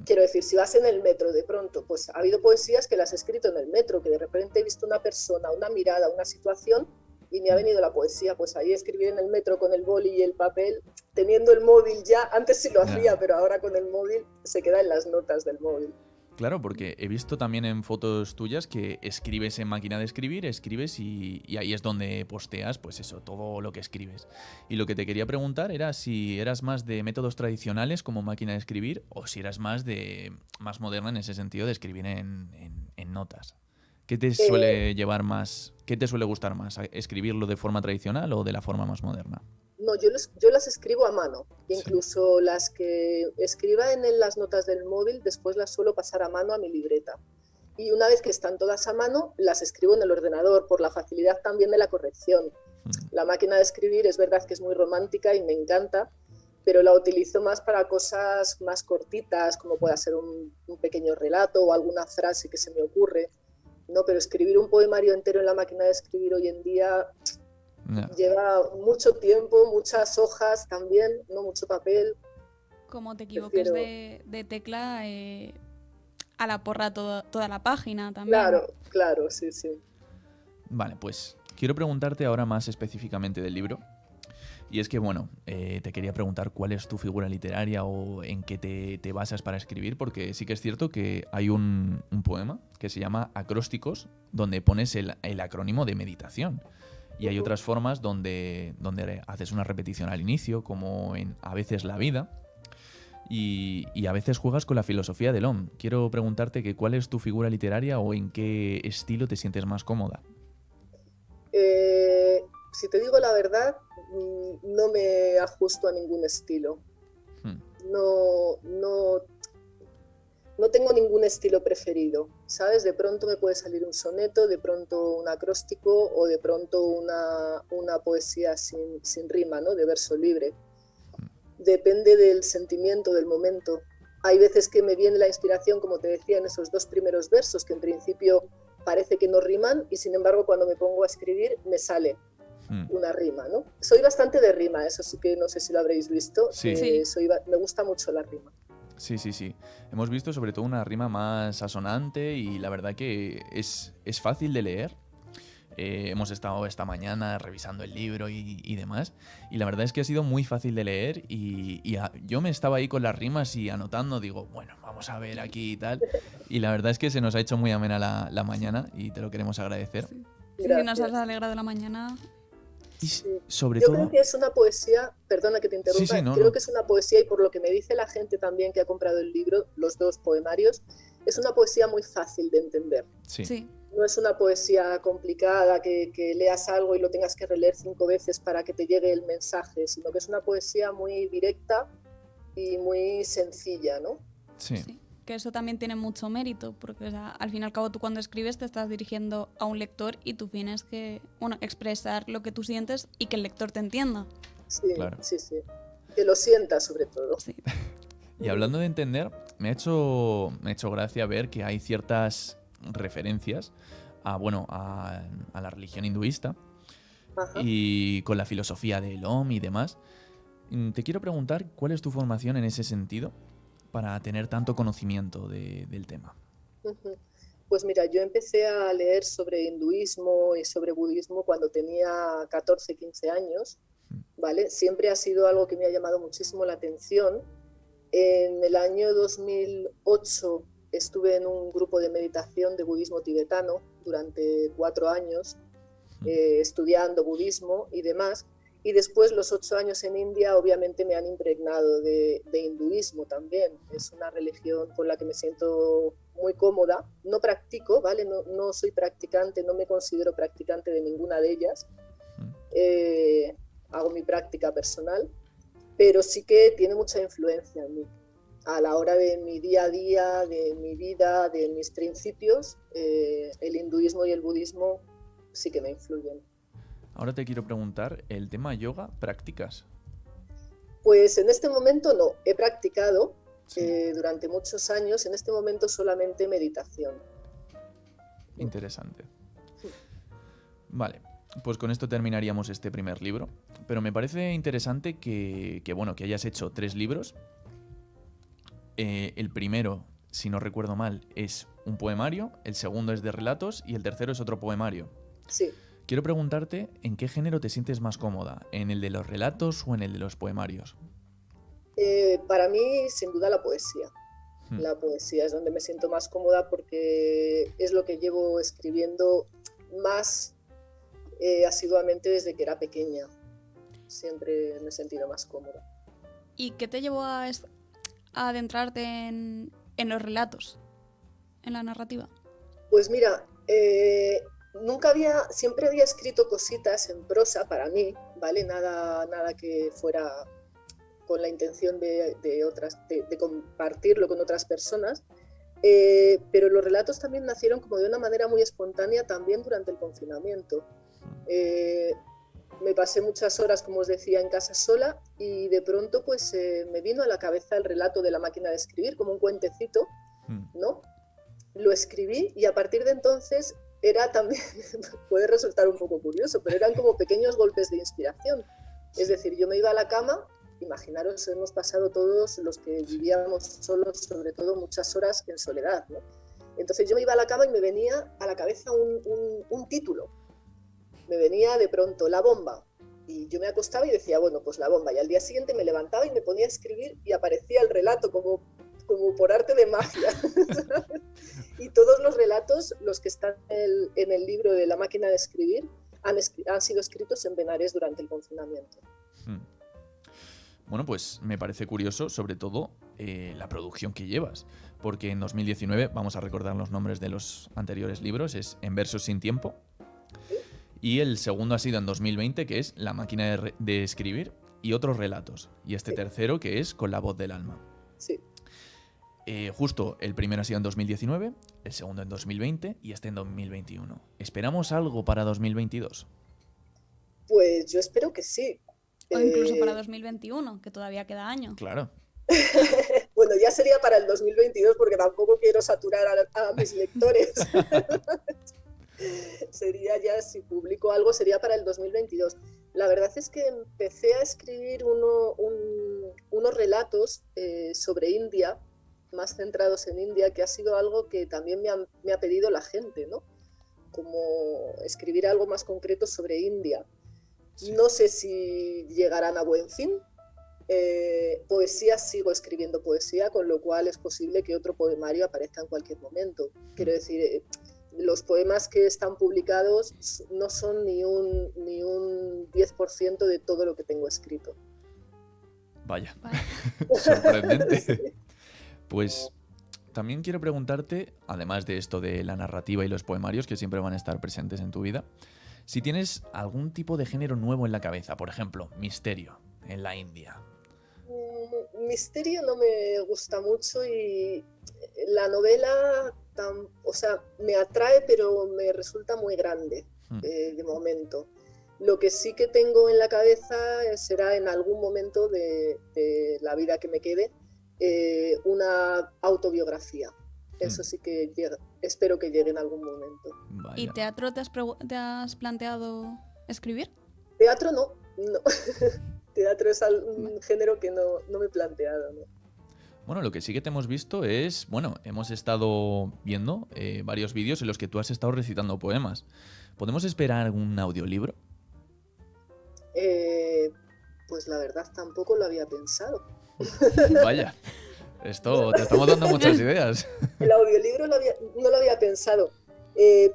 Quiero decir, si vas en el metro de pronto, pues ha habido poesías que las he escrito en el metro, que de repente he visto una persona, una mirada, una situación y me ha venido la poesía. Pues ahí escribir en el metro con el boli y el papel, teniendo el móvil ya, antes sí lo hacía, pero ahora con el móvil se queda en las notas del móvil. Claro, porque he visto también en fotos tuyas que escribes en máquina de escribir, escribes y ahí es donde posteas, pues eso, todo lo que escribes. Y lo que te quería preguntar era si eras más de métodos tradicionales como máquina de escribir o si eras más moderna en ese sentido de escribir en notas. ¿Qué te suele llevar más? ¿Qué te suele gustar más? ¿Escribirlo de forma tradicional o de la forma más moderna? No, yo las escribo a mano. Incluso las que escriba en las notas del móvil, después las suelo pasar a mano a mi libreta. Y una vez que están todas a mano, las escribo en el ordenador, por la facilidad también de la corrección. La máquina de escribir es verdad que es muy romántica y me encanta, pero la utilizo más para cosas más cortitas, como pueda ser un pequeño relato o alguna frase que se me ocurre. No, pero escribir un poemario entero en la máquina de escribir hoy en día... No. Lleva mucho tiempo, muchas hojas también, no mucho papel. Como te equivoques de tecla, a la porra toda la página también. Claro, sí. Vale, pues quiero preguntarte ahora más específicamente del libro. Y es que, te quería preguntar cuál es tu figura literaria o en qué te basas para escribir, porque sí que es cierto que hay un poema que se llama Acrósticos, donde pones el acrónimo de meditación. Y hay otras formas donde haces una repetición al inicio, como en A veces la vida, y a veces juegas con la filosofía del OM. Quiero preguntarte que cuál es tu figura literaria o en qué estilo te sientes más cómoda. Si te digo la verdad, no me ajusto a ningún estilo. No no tengo ningún estilo preferido, ¿sabes? De pronto me puede salir un soneto, de pronto un acróstico o de pronto una poesía sin rima, ¿no? De verso libre. Depende del sentimiento, del momento. Hay veces que me viene la inspiración, como te decía, en esos 2 primeros versos, que en principio parece que no riman y sin embargo cuando me pongo a escribir me sale una rima, ¿no? Soy bastante de rima, eso sí que no sé si lo habréis visto. Sí. Me gusta mucho la rima. Sí. Hemos visto sobre todo una rima más asonante y la verdad que es fácil de leer. Hemos estado esta mañana revisando el libro y demás, y la verdad es que ha sido muy fácil de leer yo me estaba ahí con las rimas y anotando, digo, bueno, vamos a ver aquí y tal, y la verdad es que se nos ha hecho muy amena la mañana y te lo queremos agradecer. Sí, nos has alegrado la mañana. Y sobre Yo todo... creo que es una poesía, perdona que te interrumpa, creo que es una poesía, y por lo que me dice la gente también que ha comprado el libro, los 2 poemarios, es una poesía muy fácil de entender. Sí. No es una poesía complicada que leas algo y lo tengas que releer 5 veces para que te llegue el mensaje, sino que es una poesía muy directa y muy sencilla, ¿no? Sí. Que eso también tiene mucho mérito, porque al fin y al cabo tú cuando escribes te estás dirigiendo a un lector y tú tienes que expresar lo que tú sientes y que el lector te entienda. Sí, claro. Sí. Que lo sienta sobre todo. Sí. Y hablando de entender, me ha hecho gracia ver que hay ciertas referencias a la religión hinduista. Ajá. Y con la filosofía del Om y demás. Te quiero preguntar, ¿cuál es tu formación en ese sentido para tener tanto conocimiento del tema? Pues mira, yo empecé a leer sobre hinduismo y sobre budismo cuando tenía 14, 15 años, ¿vale? Siempre ha sido algo que me ha llamado muchísimo la atención. En el año 2008 estuve en un grupo de meditación de budismo tibetano durante 4 años, estudiando budismo y demás. Y después los 8 años en India obviamente me han impregnado de hinduismo también. Es una religión con la que me siento muy cómoda. No practico, ¿vale? No soy practicante, no me considero practicante de ninguna de ellas. Hago mi práctica personal, pero sí que tiene mucha influencia en mí. A la hora de mi día a día, de mi vida, de mis principios, el hinduismo y el budismo sí que me influyen. Ahora te quiero preguntar, ¿el tema yoga practicas? Pues en este momento no, he practicado durante muchos años, en este momento solamente meditación. Interesante. Vale, pues con esto terminaríamos este primer libro, pero me parece interesante que hayas hecho 3 libros. El primero, si no recuerdo mal, es un poemario, el segundo es de relatos y el tercero es otro poemario. Sí. Quiero preguntarte en qué género te sientes más cómoda, ¿en el de los relatos o en el de los poemarios? Para mí, sin duda, la poesía. La poesía es donde me siento más cómoda porque es lo que llevo escribiendo más asiduamente desde que era pequeña. Siempre me he sentido más cómoda. ¿Y qué te llevó a adentrarte en los relatos, en la narrativa? Pues mira, siempre había escrito cositas en prosa para mí, ¿vale? Nada que fuera con la intención de compartirlo con otras personas, pero los relatos también nacieron como de una manera muy espontánea también durante el confinamiento. Me pasé muchas horas, como os decía, en casa sola y de pronto pues me vino a la cabeza el relato de La máquina de escribir, como un cuentecito, ¿no? Lo escribí y a partir de entonces era también, puede resultar un poco curioso, pero eran como pequeños golpes de inspiración. Es decir, yo me iba a la cama, imaginaros, hemos pasado todos los que vivíamos solos, sobre todo muchas horas en soledad, ¿no? Entonces yo me iba a la cama y me venía a la cabeza un título. Me venía de pronto La bomba. Y yo me acostaba y decía, bueno, pues La bomba. Y al día siguiente me levantaba y me ponía a escribir y aparecía el relato como por arte de magia. Y todos los relatos, los que están en el libro de La máquina de escribir, han sido escritos en Benares durante el confinamiento. Bueno, pues me parece curioso, sobre todo, la producción que llevas. Porque en 2019, vamos a recordar los nombres de los anteriores libros, es En versos sin tiempo. ¿Sí? Y el segundo ha sido en 2020, que es La máquina de escribir y otros relatos. Y este tercero, que es Con la voz del alma. Sí. justo el primero ha sido en 2019, el segundo en 2020 y este en 2021. ¿Esperamos algo para 2022? Pues yo espero que sí. O incluso para 2021, que todavía queda año. Claro. Bueno, ya sería para el 2022 porque tampoco quiero saturar a mis lectores. Sería ya, si publico algo, sería para el 2022. La verdad es que empecé a escribir unos relatos sobre India, más centrados en India, que ha sido algo que también me ha pedido la gente, ¿no? Como escribir algo más concreto sobre India. Sí. No sé si llegarán a buen fin. Poesía, sigo escribiendo poesía, con lo cual es posible que otro poemario aparezca en cualquier momento. Quiero decir, los poemas que están publicados no son ni un 10% de todo lo que tengo escrito. Vaya. Sorprendente. Sí. Pues también quiero preguntarte, además de esto de la narrativa y los poemarios que siempre van a estar presentes en tu vida, si tienes algún tipo de género nuevo en la cabeza, por ejemplo, misterio en la India. Misterio no me gusta mucho y la novela, o sea, me atrae, pero me resulta muy grande de momento. Lo que sí que tengo en la cabeza será en algún momento de la vida que me quede una autobiografía. Eso sí que espero que llegue en algún momento. Vaya. ¿Y teatro te has planteado escribir? Teatro no. Teatro es un género que no me he planteado, ¿no? Bueno, lo que sí que te hemos visto es, hemos estado viendo varios vídeos en los que tú has estado recitando poemas. ¿Podemos esperar un audiolibro? Pues la verdad tampoco lo había pensado. Vaya, esto te estamos dando muchas ideas. El audiolibro no lo había pensado,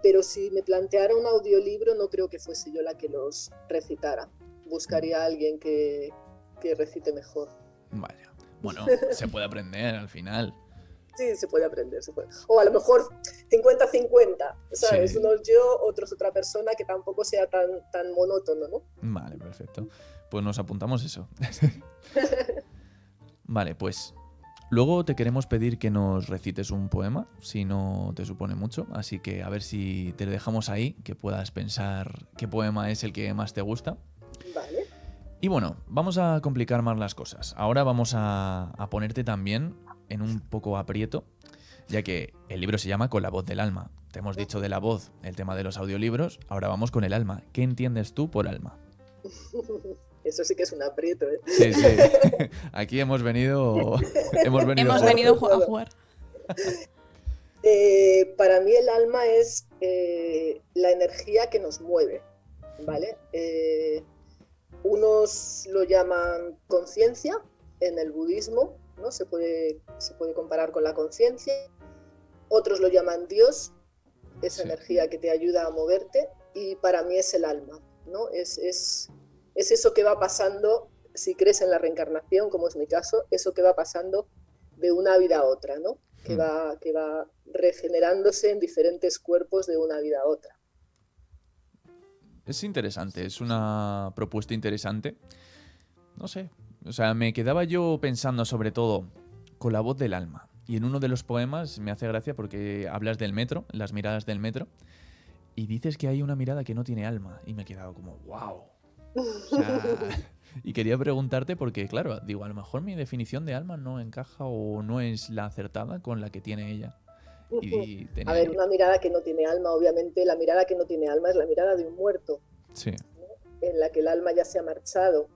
pero si me planteara un audiolibro no creo que fuese yo la que los recitara. Buscaría a alguien que recite mejor. Vaya, bueno, se puede aprender al final. Sí, se puede aprender, se puede. O a lo mejor 50-50, ¿sabes? Sí. Unos yo, otros otra persona, que tampoco sea tan monótono, ¿no? Vale, perfecto. Pues nos apuntamos eso. Vale, pues luego te queremos pedir que nos recites un poema, si no te supone mucho. Así que a ver si te lo dejamos ahí, que puedas pensar qué poema es el que más te gusta. Vale. Y bueno, vamos a complicar más las cosas. Ahora vamos a ponerte también en un poco aprieto, ya que el libro se llama Con la voz del alma. Te hemos dicho de la voz el tema de los audiolibros, ahora vamos con el alma. ¿Qué entiendes tú por alma? Eso sí que es un aprieto, ¿eh? Sí, sí. Aquí hemos venido a jugar. Para mí el alma es la energía que nos mueve, ¿vale? Unos lo llaman conciencia en el budismo, ¿no? Se puede comparar con la conciencia. Otros lo llaman Dios, esa energía que te ayuda a moverte, y para mí es el alma, ¿no? Es eso que va pasando, si crees en la reencarnación, como es mi caso, eso que va pasando de una vida a otra, ¿no? Que va regenerándose en diferentes cuerpos de una vida a otra. Es interesante, es una propuesta interesante. No sé, o sea, me quedaba yo pensando sobre todo con la voz del alma. Y en uno de los poemas me hace gracia porque hablas del metro, las miradas del metro, y dices que hay una mirada que no tiene alma. Y me he quedado como, wow. O sea, y quería preguntarte porque, claro, digo, a lo mejor mi definición de alma no encaja o no es la acertada con la que tiene ella. A ver, una mirada que no tiene alma, obviamente la mirada que no tiene alma es la mirada de un muerto, sí, ¿no? En la que el alma ya se ha marchado.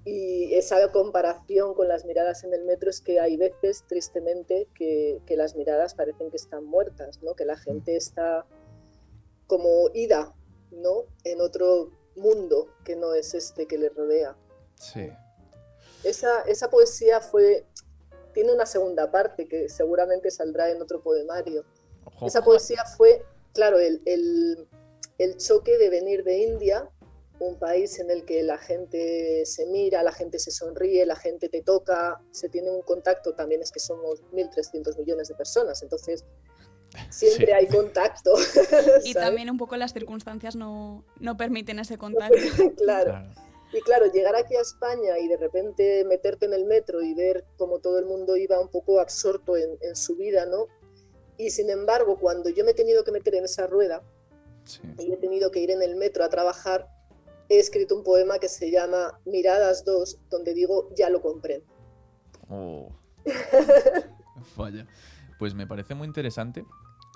Y esa comparación con las miradas en el metro es que hay veces, tristemente, que las miradas parecen que están muertas, ¿no? Que la gente está como ida, ¿no? En otro mundo que no es este que le rodea. Sí. Esa poesía tiene una segunda parte que seguramente saldrá en otro poemario. Ojo. Esa poesía fue, claro, el choque de venir de India, un país en el que la gente se mira, la gente se sonríe, la gente te toca, se tiene un contacto, también es que somos 1.300 millones de personas, entonces siempre hay contacto. Y también un poco las circunstancias no permiten ese contacto. Claro. Y claro, llegar aquí a España y de repente meterte en el metro y ver cómo todo el mundo iba un poco absorto en su vida, ¿no? Y sin embargo, cuando yo me he tenido que meter en esa rueda Sí. y he tenido que ir en el metro a trabajar, he escrito un poema que se llama Miradas 2, donde digo, ya lo comprendo. Oh. Vaya. Pues me parece muy interesante.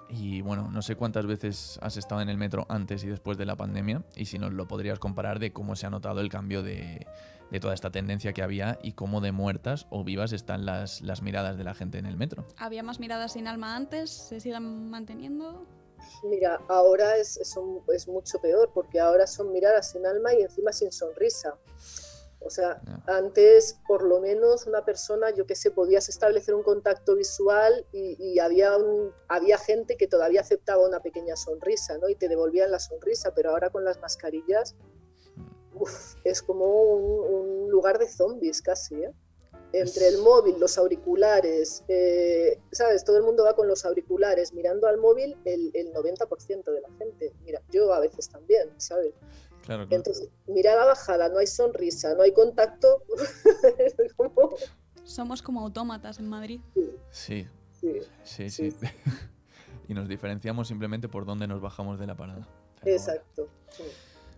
Y bueno, no sé cuántas veces has estado en el metro antes y después de la pandemia, y si nos lo podrías comparar de cómo se ha notado el cambio de toda esta tendencia que había y cómo de muertas o vivas están las miradas de la gente en el metro. ¿Había más miradas sin alma antes? ¿Se siguen manteniendo? Mira, ahora es mucho peor, porque ahora son miradas sin alma y encima sin sonrisa. O sea, antes por lo menos una persona, yo qué sé, podías establecer un contacto visual y había gente que todavía aceptaba una pequeña sonrisa, ¿no? Y te devolvían la sonrisa, pero ahora con las mascarillas, es como un lugar de zombies casi, ¿eh? Entre el móvil, los auriculares, ¿sabes? Todo el mundo va con los auriculares mirando al móvil, el 90% de la gente. Mira, yo a veces también, ¿sabes? Claro. Entonces, mirada bajada, no hay sonrisa, no hay contacto. Somos como autómatas en Madrid. Sí. Sí. Y nos diferenciamos simplemente por dónde nos bajamos de la parada. Pero Exacto.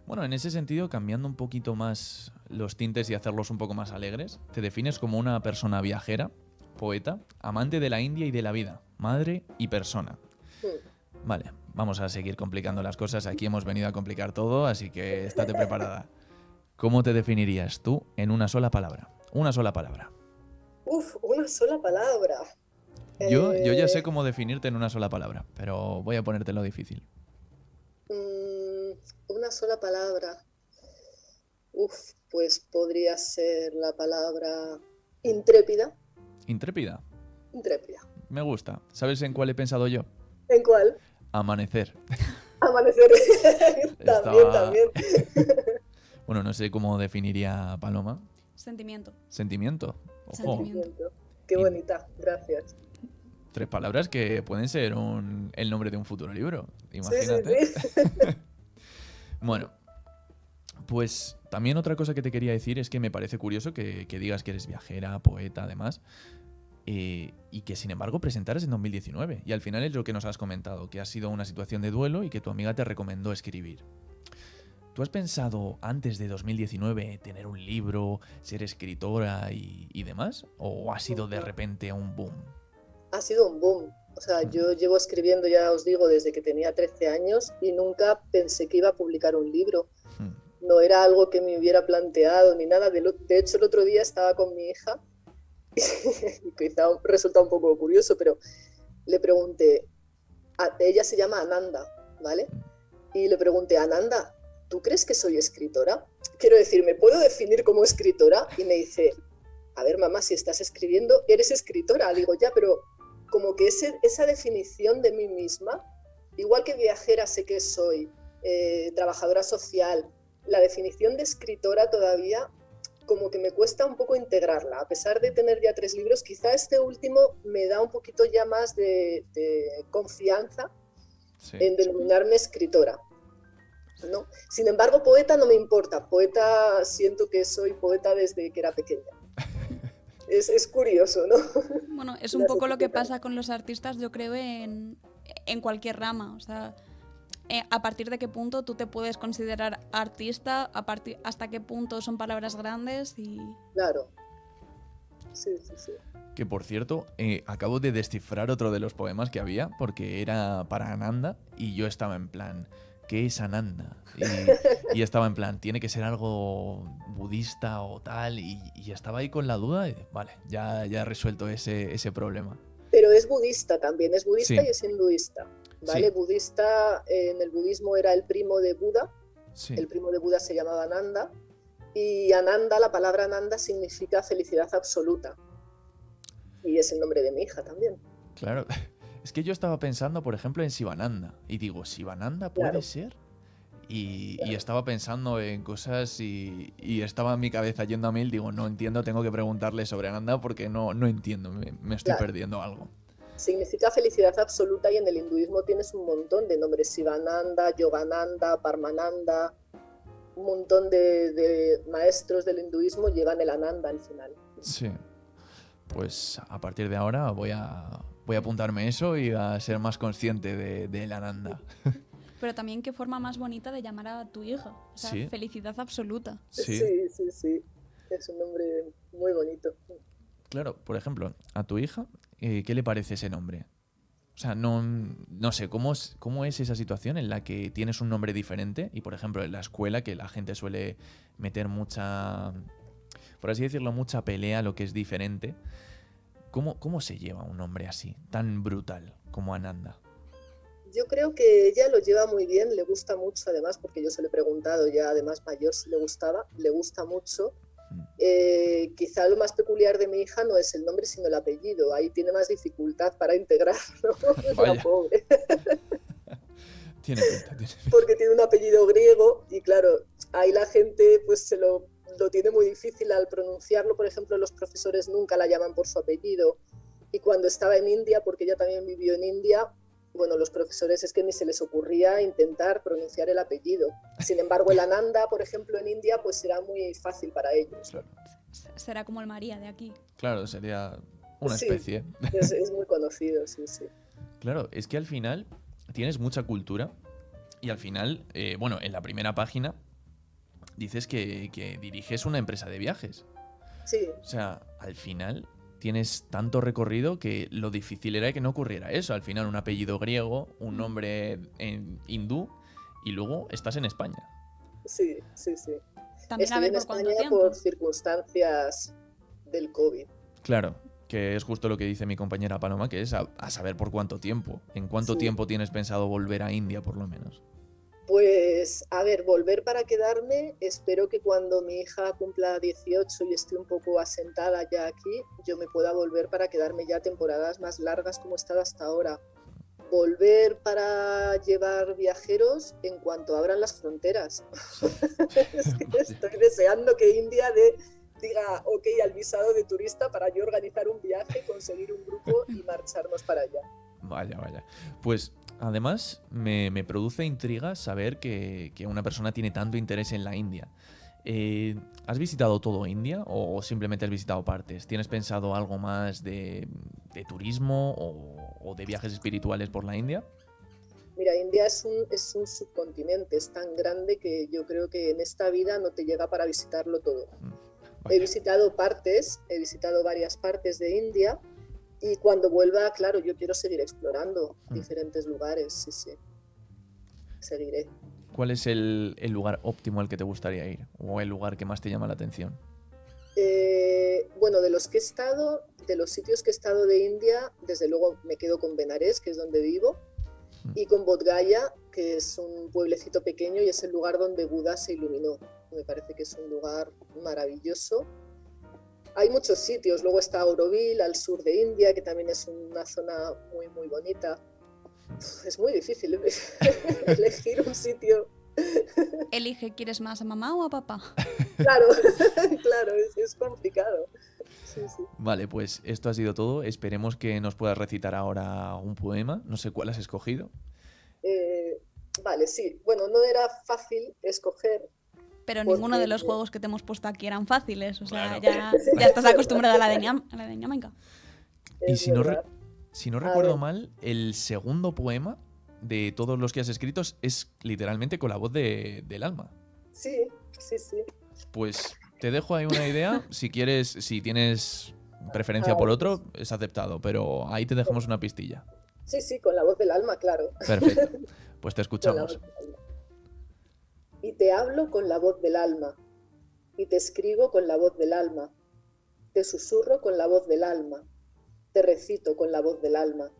bueno, en ese sentido, cambiando un poquito más los tintes y hacerlos un poco más alegres, te defines como una persona viajera, poeta, amante de la India y de la vida, madre y persona. Vale, vamos a seguir complicando las cosas. Aquí hemos venido a complicar todo, así que estate preparada. ¿Cómo te definirías tú en una sola palabra? Una sola palabra. Una sola palabra. Yo ya sé cómo definirte en una sola palabra, pero voy a ponértelo difícil. Una sola palabra. Pues podría ser la palabra intrépida. ¿Intrépida? Intrépida. Me gusta. ¿Sabes en cuál he pensado yo? ¿En cuál? Amanecer. Amanecer. También. Bueno, no sé cómo definiría Paloma. Sentimiento. Sentimiento. Ojo. Sentimiento. Qué bonita, gracias. 3 palabras que pueden ser el nombre de un futuro libro. Imagínate. Sí. Bueno, pues también otra cosa que te quería decir es que me parece curioso que digas que eres viajera, poeta, además, y que sin embargo presentaras en 2019. Y al final es lo que nos has comentado, que ha sido una situación de duelo y que tu amiga te recomendó escribir. ¿Tú has pensado antes de 2019 tener un libro, ser escritora y demás? ¿O ha sido de repente un boom? Ha sido un boom. O sea, yo llevo escribiendo, ya os digo, desde que tenía 13 años y nunca pensé que iba a publicar un libro. No era algo que me hubiera planteado ni nada. De hecho, el otro día estaba con mi hija y quizá resulta un poco curioso, pero le pregunté, ella se llama Ananda, ¿vale? Y le pregunté, Ananda, ¿tú crees que soy escritora? Quiero decir, ¿me puedo definir como escritora? Y me dice, a ver, mamá, si estás escribiendo, eres escritora. Digo, ya, pero como que esa definición de mí misma, igual que viajera sé que soy, trabajadora social, la definición de escritora todavía como que me cuesta un poco integrarla. A pesar de tener ya 3 libros, quizá este último me da un poquito ya más de confianza en denominarme escritora, ¿no? Sin embargo, poeta no me importa. Poeta, siento que soy poeta desde que era pequeña. Es curioso, ¿no? Bueno, es un poco lo que pasa con los artistas, yo creo, en cualquier rama. O sea, a partir de qué punto tú te puedes considerar artista, hasta qué punto son palabras grandes y... Claro. Sí. Que por cierto, acabo de descifrar otro de los poemas que había, porque era para Ananda, y yo estaba en plan, ¿qué es Ananda? Y estaba en plan, tiene que ser algo budista o tal, y estaba ahí con la duda, y vale, ya he resuelto ese problema. Pero es budista también, es budista Sí. y es hinduista, ¿vale? Sí. Budista, en el budismo era el primo de Buda, Sí. el primo de Buda se llamaba Ananda, y Ananda, la palabra Ananda significa felicidad absoluta, y es el nombre de mi hija también. Claro. Es que yo estaba pensando, por ejemplo, en Sivananda, y digo, ¿Sivananda puede Claro. ser? Y estaba pensando en cosas y estaba en mi cabeza yendo a mil, digo, no entiendo, tengo que preguntarle sobre Ananda porque no entiendo, me estoy Claro. perdiendo algo. Significa felicidad absoluta y en el hinduismo tienes un montón de nombres, Sivananda, Yogananda, Parmananda, un montón de maestros del hinduismo llevan el Ananda al final. Sí. Pues a partir de ahora voy a apuntarme eso y a ser más consciente del Ananda. Pero también qué forma más bonita de llamar a tu hija. O sea, Sí. felicidad absoluta. Sí. Sí. Es un nombre muy bonito. Claro, por ejemplo, a tu hija, ¿qué le parece ese nombre? O sea, no sé, ¿cómo es esa situación en la que tienes un nombre diferente? Y, por ejemplo, en la escuela, que la gente suele meter mucha, por así decirlo, mucha pelea a lo que es diferente. ¿Cómo se lleva un nombre así, tan brutal como Ananda? Yo creo que ella lo lleva muy bien, le gusta mucho además, porque yo se lo he preguntado ya además mayor si le gustaba, le gusta mucho. Quizá lo más peculiar de mi hija no es el nombre sino el apellido, ahí tiene más dificultad para integrarlo. La pobre. Tiene pinta. Porque tiene un apellido griego y claro, ahí la gente pues lo tiene muy difícil al pronunciarlo. Por ejemplo, los profesores nunca la llaman por su apellido, y cuando estaba en India, porque ella también vivió en India, bueno, los profesores es que ni se les ocurría intentar pronunciar el apellido. Sin embargo, el Ananda, por ejemplo, en India, pues será muy fácil para ellos. Claro. Será como el María de aquí. Claro, sería una especie. Es muy conocido, sí. Claro, es que al final tienes mucha cultura y al final, bueno, en la primera página dices que diriges una empresa de viajes. Sí. O sea, al final tienes tanto recorrido que lo difícil era que no ocurriera eso. Al final un apellido griego, un nombre en hindú y luego estás en España. Sí. También Estoy en España por circunstancias del COVID. Claro, que es justo lo que dice mi compañera Paloma, que es a saber por cuánto tiempo. ¿En cuánto tiempo tienes pensado volver a India, por lo menos? Pues, a ver, volver para quedarme, espero que cuando mi hija cumpla 18 y esté un poco asentada ya aquí, yo me pueda volver para quedarme ya temporadas más largas como he estado hasta ahora. Volver para llevar viajeros en cuanto abran las fronteras. Es que estoy deseando que India diga ok al visado de turista para yo organizar un viaje, conseguir un grupo y marcharnos para allá. Vaya. Pues además me produce intriga saber que una persona tiene tanto interés en la India. ¿Has visitado todo India o simplemente has visitado partes? ¿Tienes pensado algo más de turismo o de viajes espirituales por la India? Mira, India es un subcontinente, es tan grande que yo creo que en esta vida no te llega para visitarlo todo. He visitado varias partes de India. Y cuando vuelva, claro, yo quiero seguir explorando diferentes lugares, sí. Seguiré. ¿Cuál es el lugar óptimo al que te gustaría ir? ¿O el lugar que más te llama la atención? Bueno, de los sitios que he estado de India, desde luego me quedo con Benares, que es donde vivo, y con Bodh Gaya, que es un pueblecito pequeño y es el lugar donde Buda se iluminó. Me parece que es un lugar maravilloso. Hay muchos sitios, luego está Auroville, al sur de India, que también es una zona muy, muy bonita. Es muy difícil elegir un sitio. Elige, ¿quieres más a mamá o a papá? Claro, es complicado. Sí. Vale, pues esto ha sido todo. Esperemos que nos puedas recitar ahora un poema. No sé cuál has escogido. Vale, sí. Bueno, no era fácil escoger. Pero ninguno de los juegos que te hemos puesto aquí eran fáciles, o sea, claro. ya estás acostumbrada a la de Ñamenca. Y si no recuerdo mal, el segundo poema de todos los que has escrito es literalmente con la voz del alma. Sí. Pues te dejo ahí una idea. Si quieres, si tienes preferencia por otro, es aceptado, pero ahí te dejamos una pistilla. Sí, con la voz del alma, claro. Perfecto. Pues te escuchamos. Y te hablo con la voz del alma, y te escribo con la voz del alma, te susurro con la voz del alma, te recito con la voz del alma,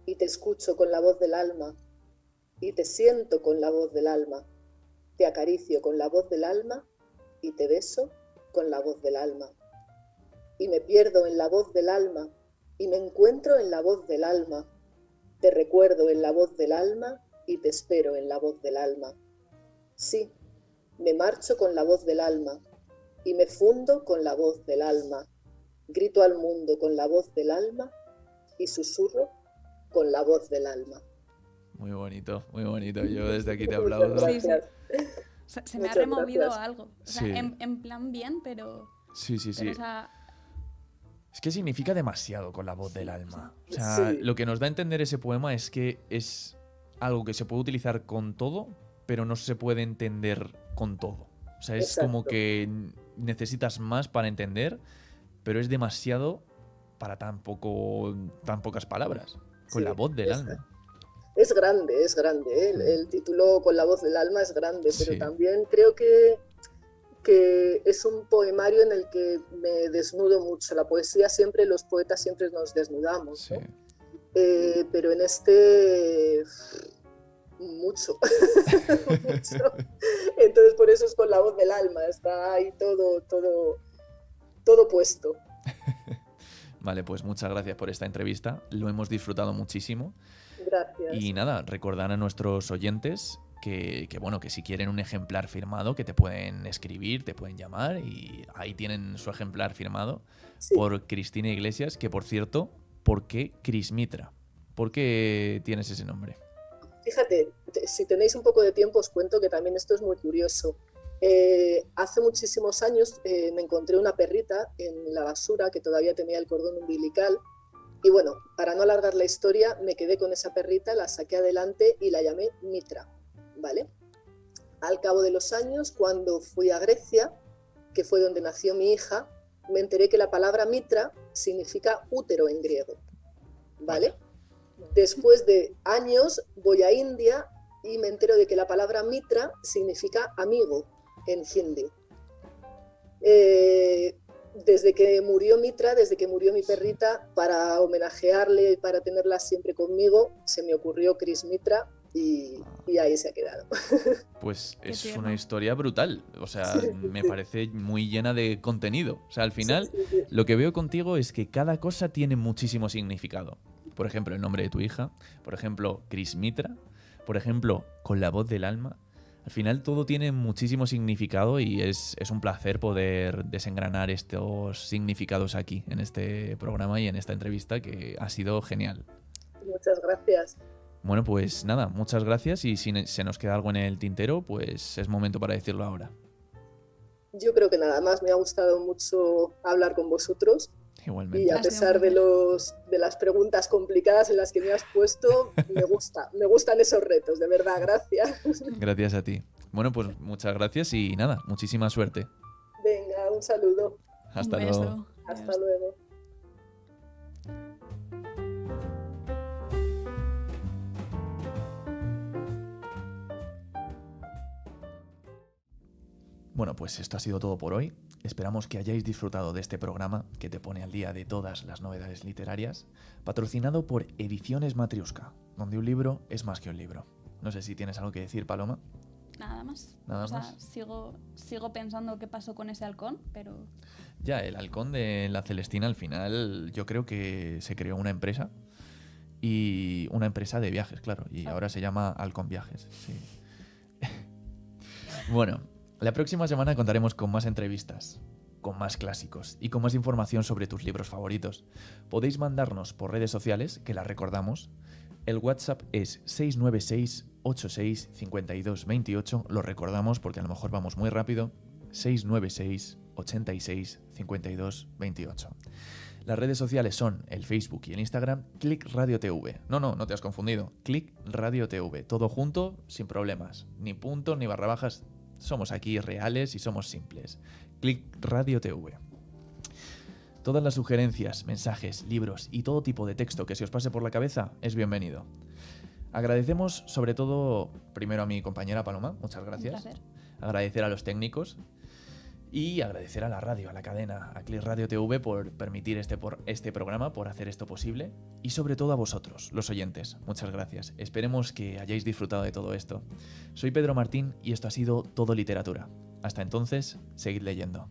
y te escucho con la voz del alma, y te siento con la voz del alma, te acaricio con la voz del alma, y te beso con la voz del alma. Y me pierdo en la voz del alma, y me encuentro en la voz del alma, te recuerdo en la voz del alma, y te espero en la voz del alma. Sí, me marcho con la voz del alma y me fundo con la voz del alma. Grito al mundo con la voz del alma y susurro con la voz del alma. Muy bonito. Yo desde aquí te aplaudo. Sí. Se me ha Muchas removido gracias. algo. O sea, Sí. en plan bien, pero... Sí. pero, o sea, Es que significa demasiado con la voz del alma. O sea, Sí. lo que nos da a entender ese poema es que es algo que se puede utilizar con todo, pero no se puede entender con todo. O sea, es como Exacto. que necesitas más para entender, pero es demasiado para tan pocas palabras. Con Sí, la voz del es, alma. es grande, es grande. ¿Eh? El título Con la voz del alma es grande, pero Sí. también creo que es un poemario en el que me desnudo mucho. La poesía siempre, los poetas siempre nos desnudamos, Sí. ¿no? Pero en este mucho, mucho. Entonces por eso es Con la voz del alma, está ahí todo puesto. Vale, pues muchas gracias por esta entrevista. Lo hemos disfrutado muchísimo. Gracias. Y nada, recordar a nuestros oyentes bueno, que si quieren un ejemplar firmado, que te pueden escribir, te pueden llamar y ahí tienen su ejemplar firmado Sí. por Cristina Iglesias, que por cierto, ¿por qué Crismitra? ¿Por qué tienes ese nombre? Fíjate, si tenéis un poco de tiempo os cuento que también esto es muy curioso. Hace muchísimos años me encontré una perrita en la basura que todavía tenía el cordón umbilical y bueno, para no alargar la historia, me quedé con esa perrita, la saqué adelante y la llamé Mitra, ¿vale? Al cabo de los años, cuando fui a Grecia, que fue donde nació mi hija, me enteré que la palabra Mitra significa útero en griego, ¿vale? Después de años voy a India y me entero de que la palabra Mitra significa amigo en hindi. Desde que murió Mitra, desde que murió mi perrita, para homenajearle y para tenerla siempre conmigo, se me ocurrió Crismitra y ahí se ha quedado. Pues Qué es tierno. una historia brutal. O sea, me parece muy llena de contenido. O sea, al final, Sí. lo que veo contigo es que cada cosa tiene muchísimo significado. Por ejemplo, el nombre de tu hija. Por ejemplo, Crismitra. Por ejemplo, Con la voz del alma. Al final todo tiene muchísimo significado y es un placer poder desengranar estos significados aquí, en este programa y en esta entrevista, que ha sido genial. Muchas gracias. Bueno, pues nada, muchas gracias y si se nos queda algo en el tintero, pues es momento para decirlo ahora. Yo creo que nada más, me ha gustado mucho hablar con vosotros. Y Igualmente. a Ha sido pesar un de, placer. de las preguntas complicadas en las que me has puesto, me gustan esos retos, de verdad, gracias. Gracias a ti. Bueno, pues muchas gracias y nada, muchísima suerte. Venga, un saludo. Hasta Un luego. beso. Hasta Adiós. luego. Bueno, pues esto ha sido todo por hoy. Esperamos que hayáis disfrutado de este programa que te pone al día de todas las novedades literarias, patrocinado por Ediciones Matriuska, donde un libro es más que un libro. No sé si tienes algo que decir, Paloma. Nada más. Nada o sea, más. sigo pensando qué pasó con ese halcón, pero... Ya, el halcón de la Celestina al final yo creo que se creó una empresa y una empresa de viajes, claro, y ahora se llama Halcón Viajes. Sí. Bueno, la próxima semana contaremos con más entrevistas, con más clásicos y con más información sobre tus libros favoritos. Podéis mandarnos por redes sociales, que las recordamos. El WhatsApp es 696-86-5228. Lo recordamos porque a lo mejor vamos muy rápido. 696-86-5228. Las redes sociales son el Facebook y el Instagram, Click Radio TV. No te has confundido. Click Radio TV. Todo junto, sin problemas. Ni puntos, ni barra bajas. Somos aquí reales y somos simples. Click Radio TV. Todas las sugerencias, mensajes, libros y todo tipo de texto que se os pase por la cabeza es bienvenido. Agradecemos sobre todo primero a mi compañera Paloma, muchas gracias. Un placer. Agradecer a los técnicos y agradecer a la radio, a la cadena, a Click Radio TV por permitir este programa, por hacer esto posible y sobre todo a vosotros, los oyentes. Muchas gracias. Esperemos que hayáis disfrutado de todo esto. Soy Pedro Martín y esto ha sido Todo Literatura. Hasta entonces, seguid leyendo.